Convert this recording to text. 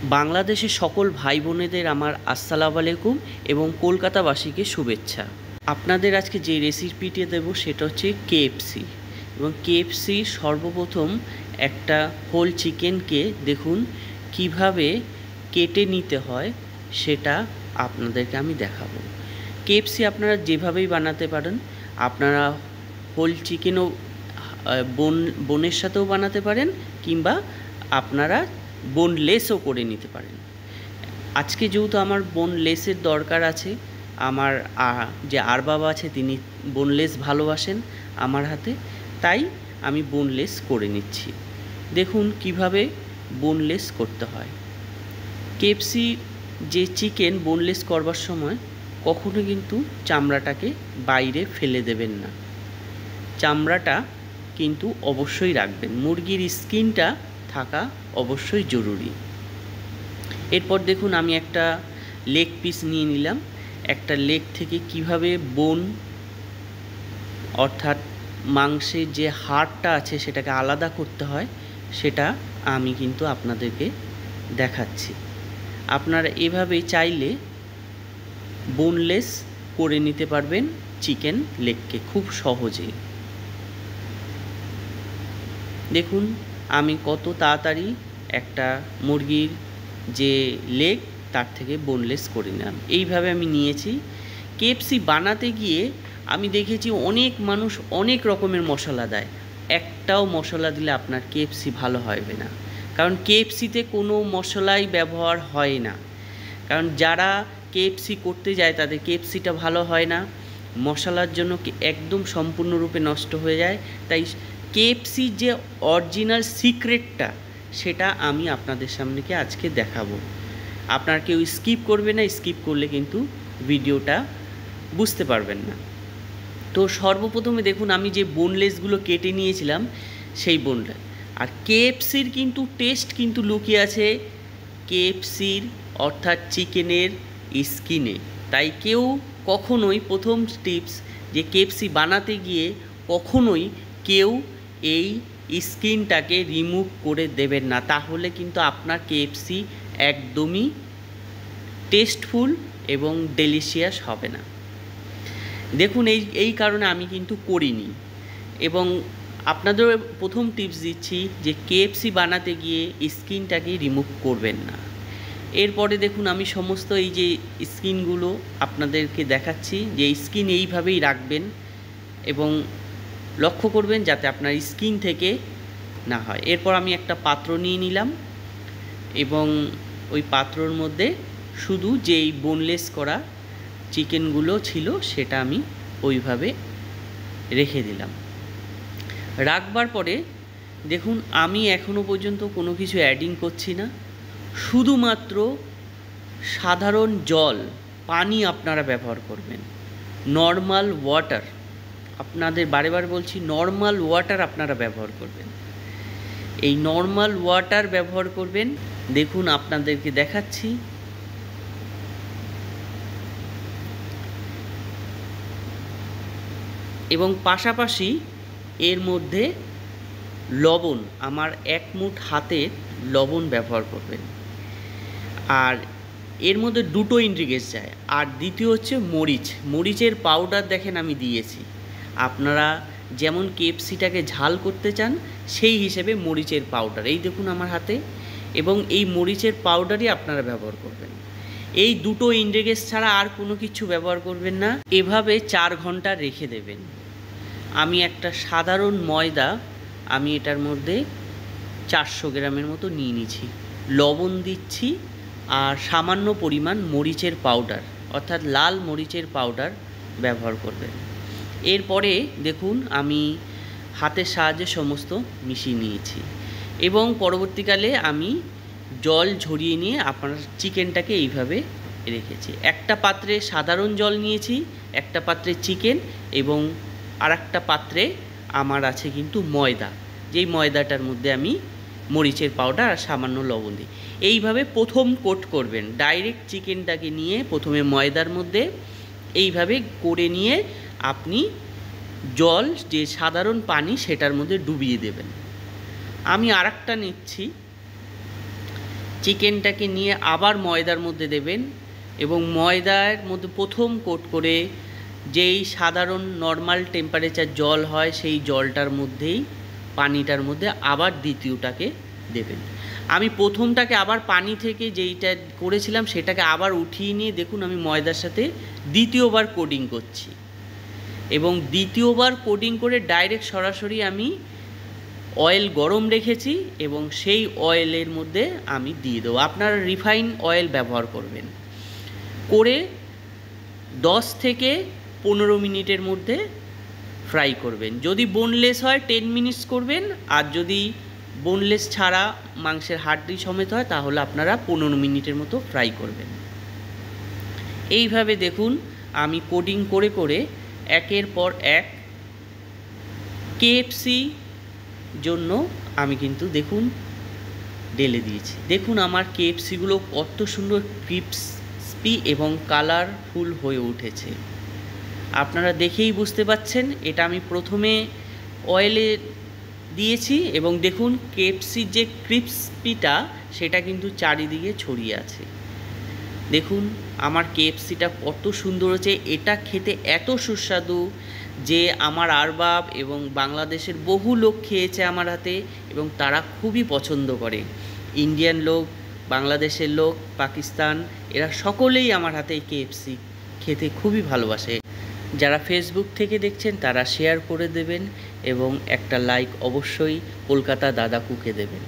বাংলাদেশের সকল ভাই বোনেদের আমার আসসালামু আলাইকুম এবং কলকাতাবাসীকে শুভেচ্ছা। আপনাদের আজকে যে রেসিপিটি দেব সেটা হচ্ছে কেএফসি। এবং কেএফসি সর্বপ্রথম একটা হোল চিকেনকে দেখুন কিভাবে কেটে নিতে হয় সেটা আপনাদেরকে আমি দেখাবো। কেএফসি আপনারা যেভাবেই বানাতে পারেন, আপনারা হোল চিকেনও বোনের সাথেও বানাতে পারেন, কিংবা আপনারা বোনলেসও করে নিতে পারেন। আজকে যেহেতু আমার বোনলেসের দরকার আছে, আমার যে আর বাবা আছে তিনি বোনলেস ভালোবাসেন আমার হাতে, তাই আমি বোনলেস করে নিচ্ছি। দেখুন কিভাবে বোনলেস করতে হয়। কেএফসি যে চিকেন বোনলেস করবার সময় কখনো কিন্তু চামড়াটাকে বাইরে ফেলে দেবেন না, চামড়াটা কিন্তু অবশ্যই রাখবেন। মুরগির স্কিনটা থাকা অবশ্যই জরুরি। এরপর দেখুন আমি একটা লেগ পিস নিয়ে নিলাম। একটা লেগ থেকে কিভাবে বোন অর্থাৎ মাংসের যে হাড়টা আছে সেটাকে আলাদা করতে হয় সেটা আমি কিন্তু আপনাদেরকে দেখাচ্ছি। আপনারা এভাবেই চাইলে বোনলেস করে নিতে পারবেন চিকেন লেগকে খুব সহজেই। দেখুন আমি কত তাড়াতাড়ি একটা মুরগির যে লেগ তার থেকে বোনলেস করে নিলাম। এইভাবে আমি নিয়েছি। কেএফসি বানাতে গিয়ে আমি দেখেছি অনেক মানুষ অনেক রকমের মশলা দেয়। একটাও মশলা দিলে আপনার কেএফসি ভালো হবে না, কারণ কেএফসিতে কোনো মশলাই ব্যবহার হয় না। কারণ যারা কেএফসি করতে যায় তাদের কেএফসিটা ভালো হয় না, মশলার জন্য একদম সম্পূর্ণরূপে নষ্ট হয়ে যায়। তাই কেএফসির যে অরিজিনাল সিক্রেটটা সেটা আমি আপনাদের সামনেকে আজকে দেখাবো। আপনারা কেউ স্কিপ করবে না, স্কিপ করলে কিন্তু ভিডিওটা বুঝতে পারবেন না। তো সর্বপ্রথমে দেখুন আমি যে বোনলেসগুলো কেটে নিয়েছিলাম সেই বোনলেস। আর কেএফসির কিন্তু টেস্ট কিন্তু লুকিয়ে আছে কেএফসির অর্থাৎ চিকেনের স্কিনে। তাই কেউ কখনোই প্রথম টিপস যে কেএফসি বানাতে গিয়ে কখনোই কেউ এই স্কিনটাকে রিমুভ করে দেবেন না, তাহলে কিন্তু আপনার কেএফসি একদমই টেস্টফুল এবং ডেলিশিয়াস হবে না। দেখুন এই কারণে আমি কিন্তু করিনি। এবং আপনাদের প্রথম টিপস দিচ্ছি যে কেএফসি বানাতে গিয়ে স্কিনটাকে রিমুভ করবেন না। এরপরে দেখুন আমি সমস্ত এই যে স্কিনগুলো আপনাদেরকে দেখাচ্ছি, যে স্কিন এইভাবেই রাখবেন এবং লক্ষ্য করবেন যাতে আপনার স্কিন থেকে না হয়। এরপর আমি একটা পাত্র নিয়ে নিলাম এবং ওই পাত্রর মধ্যে শুধু যেই বোনলেস করা চিকেনগুলো ছিল সেটা আমি ওইভাবে রেখে দিলাম। রাখবার পরে দেখুন আমি এখনও পর্যন্ত কোনো কিছু অ্যাডিং করছি না, শুধুমাত্র সাধারণ জল পানি আপনারা ব্যবহার করবেন। নর্মাল ওয়াটার, আপনাদের বারে বারে বলছি নর্মাল ওয়াটার আপনারা ব্যবহার করবেন। এই নর্মাল ওয়াটার ব্যবহার করবেন। দেখুন আপনাদেরকে দেখাচ্ছি। এবং পাশাপাশি এর মধ্যে লবণ, আমার 1 মুঠ হাতের লবণ ব্যবহার করবেন। আর এর মধ্যে 2টো ইনগ্রিডিয়েন্টস যায়। আর দ্বিতীয় হচ্ছে মরিচের পাউডার দেখেন আমি দিয়েছি। আপনারা যেমন কেএফসিটাকে ঝাল করতে চান সেই হিসেবে মরিচের পাউডার এই দেখুন আমার হাতে, এবং এই মরিচের পাউডারই আপনারা ব্যবহার করবেন। এই 2টো ইনগ্রিডিয়েন্টস ছাড়া আর কোনো কিছু ব্যবহার করবেন না। এভাবে 4 ঘন্টা রেখে দেবেন। আমি একটা সাধারণ ময়দা আমি এটার মধ্যে 400 গ্রামের মতো নিয়ে নিচ্ছি, লবণ দিচ্ছি আর সামান্য পরিমাণ মরিচের পাউডার অর্থাৎ লাল মরিচের পাউডার ব্যবহার করবেন। এরপরে দেখুন আমি হাতের সাহায্যে সমস্ত মিশিয়ে নিয়েছি এবং পরবর্তীকালে আমি জল ঝরিয়ে নিয়ে আপনার চিকেনটাকে এইভাবে রেখেছি। একটা পাত্রে সাধারণ জল নিয়েছি, একটা পাত্রে চিকেন, এবং আর একটা পাত্রে আমার আছে কিন্তু ময়দা, যেই ময়দাটার মধ্যে আমি মরিচের পাউডার আর সামান্য লবণ দিই। এইভাবে প্রথম কোট করবেন। ডাইরেক্ট চিকেনটাকে নিয়ে প্রথমে ময়দার মধ্যে এইভাবে করে নিয়ে আপনি জল যে সাধারণ পানি সেটার মধ্যে ডুবিয়ে দেবেন। আমি আর একটা নিচ্ছি, চিকেনটাকে নিয়ে আবার ময়দার মধ্যে দেবেন এবং ময়দার মধ্যে প্রথম কোট করে যেই সাধারণ নর্মাল টেম্পারেচার জল হয় সেই জলটার মধ্যেই পানিটার মধ্যে আবার দ্বিতীয়টাকে দেবেন। আমি প্রথমটাকে আবার পানি থেকে যেইটা করেছিলাম সেটাকে আবার উঠিয়ে নিয়ে দেখুন আমি ময়দার সাথে দ্বিতীয়বার কোডিং করছি এবং দ্বিতীয়বার কোডিং করে ডাইরেক্ট সরাসরি আমি অয়েল গরম রেখেছি এবং সেই অয়েলের মধ্যে আমি দিয়ে দেবো। আপনারা রিফাইন অয়েল ব্যবহার করবেন। করে 10 থেকে 15 মিনিটের মধ্যে ফ্রাই করবেন। যদি বোনলেস হয় 10 মিনিটস করবেন, আর যদি বোনলেস ছাড়া মাংসের হাড্ডি সমেত হয় তাহলে আপনারা 15 মিনিটের মতো ফ্রাই করবেন। এইভাবে দেখুন আমি কোডিং করে করে একের পর এক কেএফসি জন্য আমি কিন্তু দেখুন ঢেলে দিয়েছি। দেখুন আমার কেএফসিগুলো কত সুন্দর ক্রিস্পি এবং কালারফুল হয়ে উঠেছে। আপনারা দেখেই বুঝতে পাচ্ছেন এটা আমি প্রথমে অয়েলে দিয়েছি এবং দেখুন কেএফসির যে ক্রিস্পিটা সেটা কিন্তু চারিদিকে ছড়িয়ে আছে। দেখুন আমার কেএফসিটা কত সুন্দর হয়েছে। এটা খেতে এত সুস্বাদু যে আমার আরবাব এবং বাংলাদেশের বহু লোক খেয়েছে আমার হাতে এবং তারা খুবই পছন্দ করে। ইন্ডিয়ান লোক, বাংলাদেশের লোক, পাকিস্তান, এরা সকলেই আমার হাতে কেএফসি খেতে খুবই ভালোবাসে। যারা ফেসবুক থেকে দেখছেন তারা শেয়ার করে দেবেন এবং একটা লাইক অবশ্যই কলকাতা দাদা কুকে দেবেন।